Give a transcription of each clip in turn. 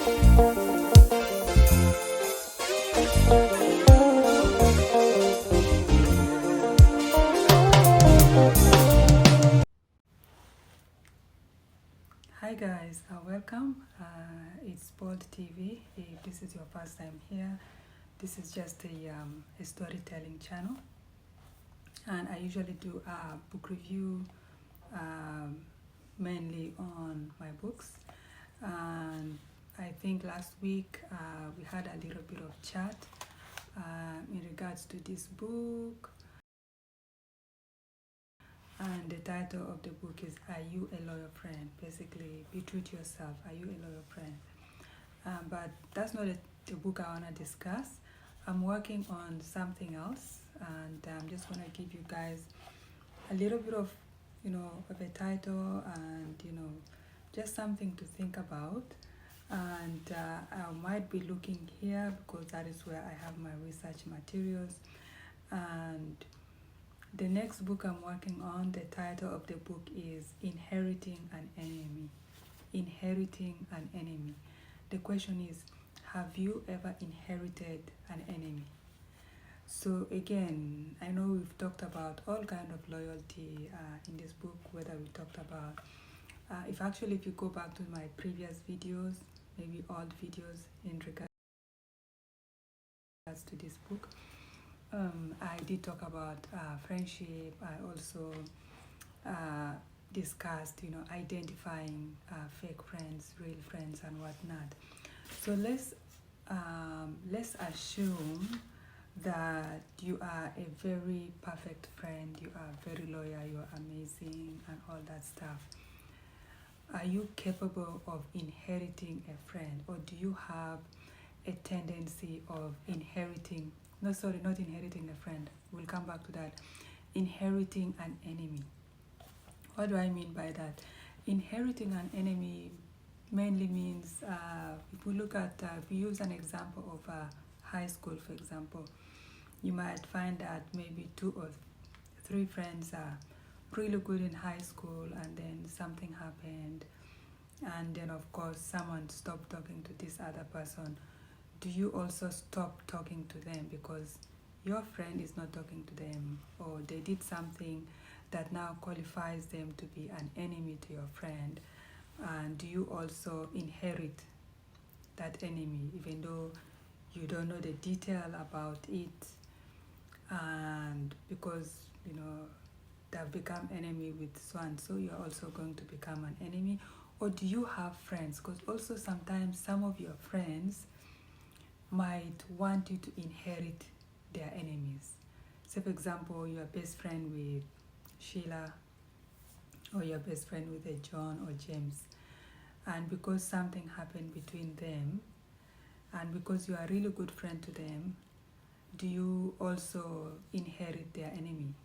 Hi guys, welcome. It's Bold TV. If this is your first time here, this is just a storytelling channel, and I usually do a book review, mainly on my books. And I think last week we had a little bit of chat in regards to this book. And the title of the book is Are You a Loyal Friend? Basically, be true to yourself. Are you a loyal friend? But that's not the book I want to discuss. I'm working on something else, and I'm just going to give you guys a little bit of, of a title and, just something to think about. And I might be looking here because that is where I have my research materials. And the next book I'm working on, the title of the book is Inheriting an Enemy. Inheriting an Enemy. The question is, have you ever inherited an enemy? So again, I know we've talked about all kind of loyalty in this book, whether we talked about, if you go back to my previous videos, maybe old videos in regards to this book, I did talk about friendship. I also discussed, identifying fake friends, real friends, and whatnot. So let's assume that you are a very perfect friend, you are very loyal, you are amazing, and all that stuff. Are you capable of inheriting a friend, or do you have a tendency of inheriting, not inheriting a friend, we'll come back to that, inheriting an enemy? What do I mean by that? Inheriting an enemy mainly means, if we look at, if we use an example of high school, for example, you might find that maybe 2 or 3 friends are really good in high school, and then something happened, and then of course someone stopped talking to this other person. Do you also stop talking to them because your friend is not talking to them, or they did something that now qualifies them to be an enemy to your friend? And do you also inherit that enemy even though you don't know the detail about it, and because they've become enemy with so and so, you're also going to become an enemy? Or do you have friends? Because also sometimes some of your friends might want you to inherit their enemies. Say for example, you're best friend with Sheila, or you're best friend with a John or James, and because something happened between them, and because you are a really good friend to them, do you also inherit their enemy?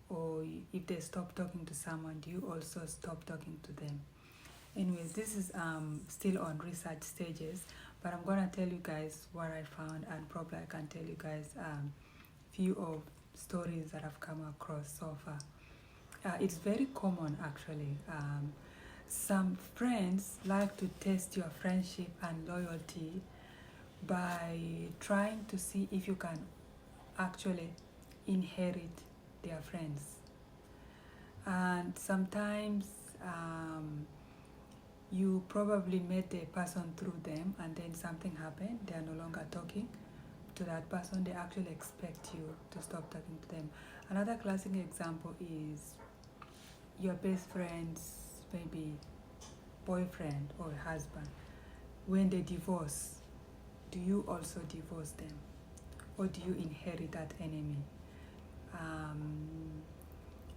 Or if they stop talking to someone, do you also stop talking to them? Anyways, this is still on research stages, but I'm gonna tell you guys what I found, and probably I can tell you guys few of stories that I've come across so far. It's very common actually. Some friends like to test your friendship and loyalty by trying to see if you can actually inherit their friends. And sometimes you probably met the person through them, and then something happened, they are no longer talking to that person, they actually expect you to stop talking to them. Another classic example is your best friend's maybe boyfriend or husband. When they divorce, do you also divorce them, or do you inherit that enemy?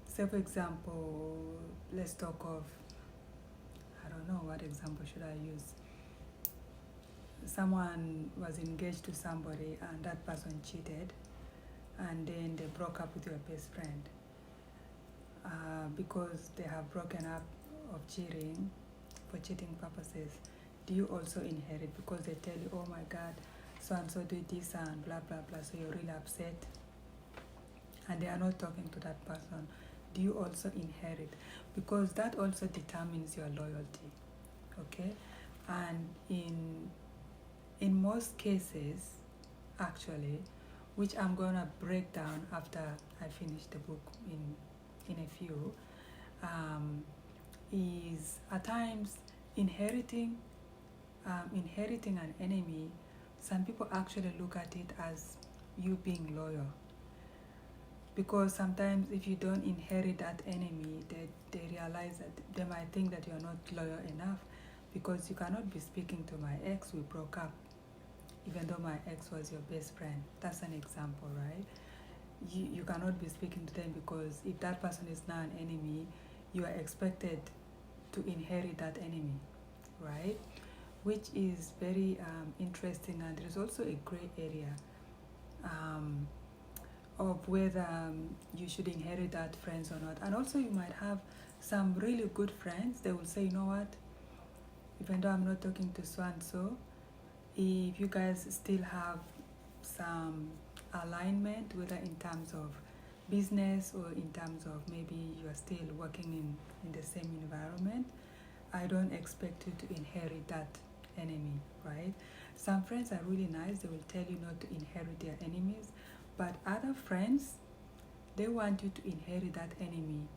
Say for example, let's talk of, I don't know, what example should I use? Someone was engaged to somebody and that person cheated, and then they broke up with your best friend. Because they have broken up of cheating, for cheating purposes, do you also inherit? Because they tell you, oh my God, so and so did this and blah blah blah, so you're really upset, and they are not talking to that person. Do you also inherit? Because that also determines your loyalty. Okay, And in most cases, actually, which I'm gonna break down after I finish the book in a few, is at times inheriting inheriting an enemy. Some people actually look at it as you being loyal, because sometimes if you don't inherit that enemy, they realize that they might think that you're not loyal enough, because you cannot be speaking to my ex. We broke up even though my ex was your best friend. That's an example, right? You cannot be speaking to them, because if that person is now an enemy, you are expected to inherit that enemy, right? Which is very interesting, and there's also a gray area of whether you should inherit that friends or not. And also you might have some really good friends. They will say, you know what, even though I'm not talking to so and so, if you guys still have some alignment, whether in terms of business or in terms of maybe you're still working in the same environment, I don't expect you to inherit that enemy, right? Some friends are really nice. They will tell you not to inherit their enemies. But other friends, they want you to inherit that enemy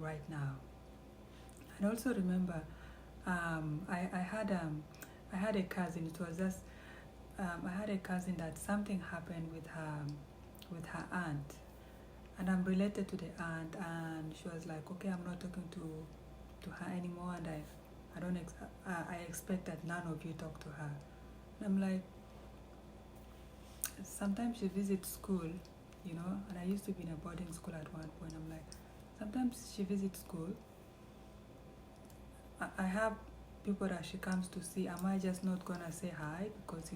right now. And also remember, I had a cousin. It was just I had a cousin that something happened with her aunt, and I'm related to the aunt, and she was like, okay, I'm not talking to her anymore, and I expect that none of you talk to her. And I'm like, sometimes she visits school, and I used to be in a boarding school at one point. I'm like, sometimes she visits school. I have people that she comes to see. Am I just not gonna say hi? Because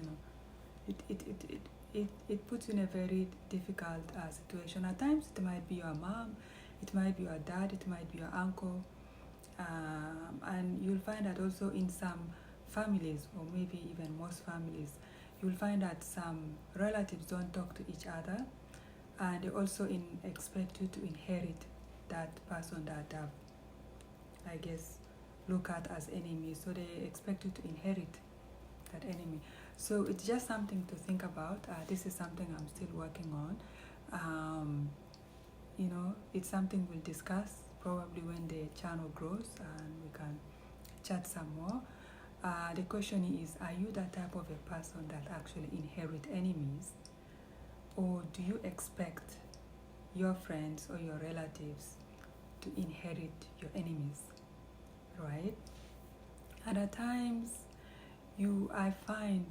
it puts you in a very difficult situation. At times it might be your mom, it might be your dad, it might be your uncle, and you'll find that also in some families, or maybe even most families, you'll find that some relatives don't talk to each other, and they also expect you to inherit that person that I guess look at as enemy. So they expect you to inherit that enemy. So it's just something to think about. This is something I'm still working on. It's something we'll discuss probably when the channel grows and we can chat some more. The question is, are you that type of a person that actually inherit enemies, or do you expect your friends or your relatives to inherit your enemies, right? And at times, I find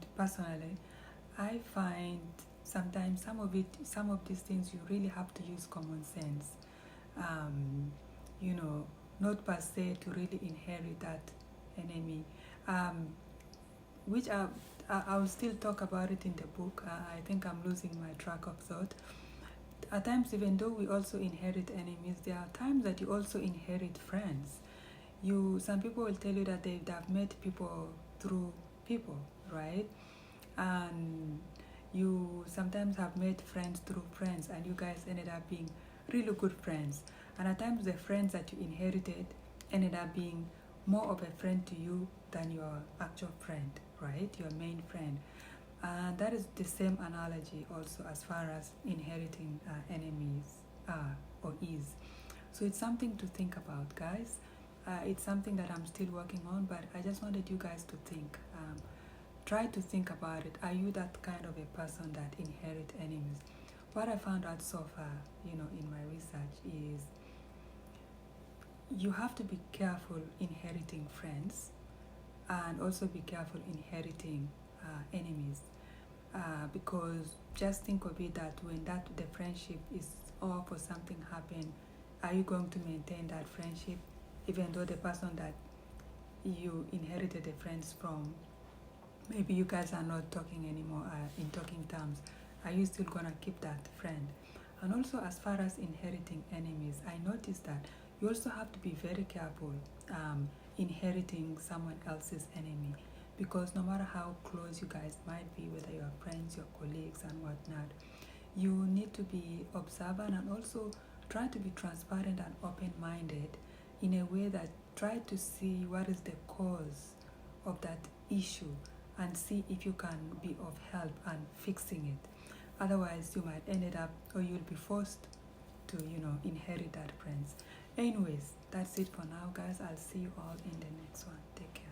sometimes some of these things you really have to use common sense, not per se to really inherit that enemy, which I'll still talk about it in the book. I think I'm losing my track of thought. At times, even though we also inherit enemies, there are times that you also inherit friends. Some people will tell you that they've met people through people, right? And you sometimes have met friends through friends, and you guys ended up being really good friends. And at times the friends that you inherited ended up being more of a friend to you than your actual friend, right? Your main friend. And that is the same analogy also as far as inheriting enemies are or is. So it's something to think about, guys. It's something that I'm still working on, but I just wanted you guys to think. Try to think about it. Are you that kind of a person that inherit enemies? What I found out so far, in my research is you have to be careful inheriting friends, and also be careful inheriting enemies, because just think of it that when the friendship is off or something happened, are you going to maintain that friendship even though the person that you inherited the friends from, maybe you guys are not talking anymore in talking terms? Are you still gonna keep that friend? And also, as far as inheriting enemies, I noticed that you also have to be very careful inheriting someone else's enemy, because no matter how close you guys might be, whether you're friends, your colleagues and whatnot, you need to be observant, and also try to be transparent and open-minded in a way that try to see what is the cause of that issue and see if you can be of help and fixing it. Otherwise, you might end it up, or you'll be forced to, inherit that, friends. Anyways, that's it for now, guys. I'll see you all in the next one. Take care.